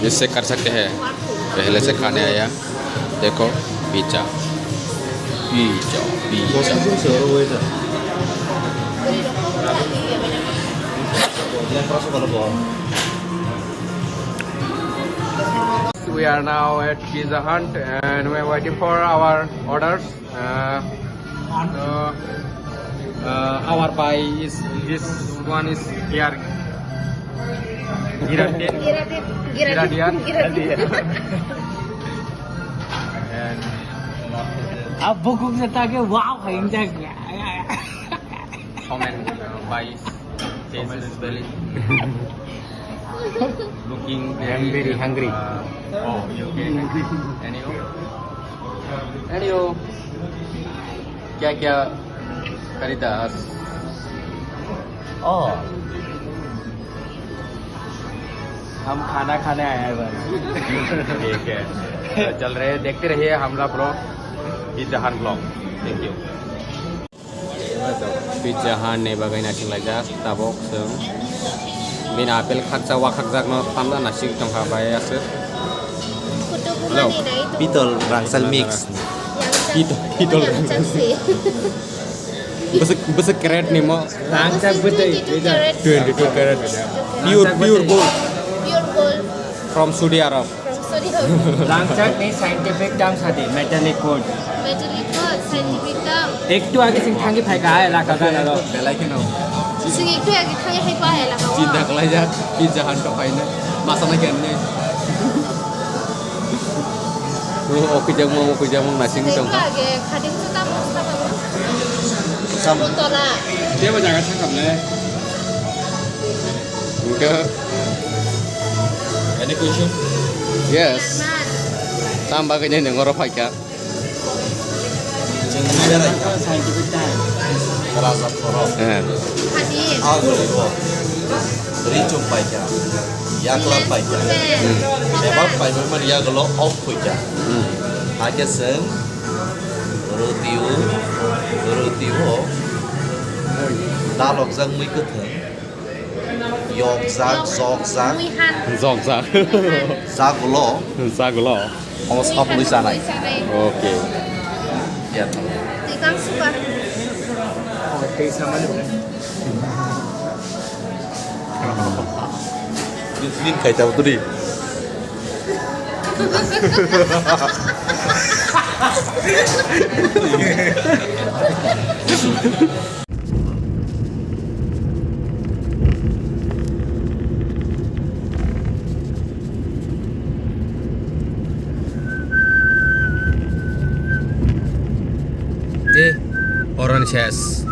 इससे कर सकते हैं पहले से खाने आया देखो pizza pizza pizza We are now at Pizza Hut and we are waiting for our orders. Our pie is this one is here. Giradian. And अब वो कुक सकता है वाव खाएंगे comment by taste is very looking I'm very hungry. Oh, you okay? Anyway, क्या क्या खरीदा आज? और हम खाना खाने आए हैं बस ठीक है चल रहे देखते रहिए हमारा blog Pizza Hut blog thank you Pizza Hut ने बगायना थिंलायजाक tabok जों बिना आपेल खाकजा वाखाकजाकनो तामदा नासिक tongkhabayaसो Hello Pitol Rangsal Mix. Pitol Besek karet nih mau Rangsal betul 22 karet pure gold Pure gold from Saudi Arab from Saudi Arabia. रांगचाक में साइंटिफिक टर्म साथी metallic code Metallic gold, scientific term. एक तो आगे सिंह थांगी फाइका है लाखा का ना लो belai kenal Sing itu ya kita yang hebat ya lah kawan. cinta kelajak pizza hut kapaina masana gannya oke jamong nasi Itu tong lagi kadang kita mau apa? Montona. dia mau jangan cakap nih enggak any question yes tambah kayaknya yang ngorok pakai scientific term Rasa korok. Hadir. Agriwo. Ricum paika. Yaklar paika. Memang paika memang ya kalau off paika. Aja sen. Rotiwo. Dalok zang mui keteng. Yok zang, sok zang, Muihan. zog zag zagulo. zagulo Ongos kap luisanai. oke Ya. Tikang suka. Test समझ Lin kai tahu tu di. orange has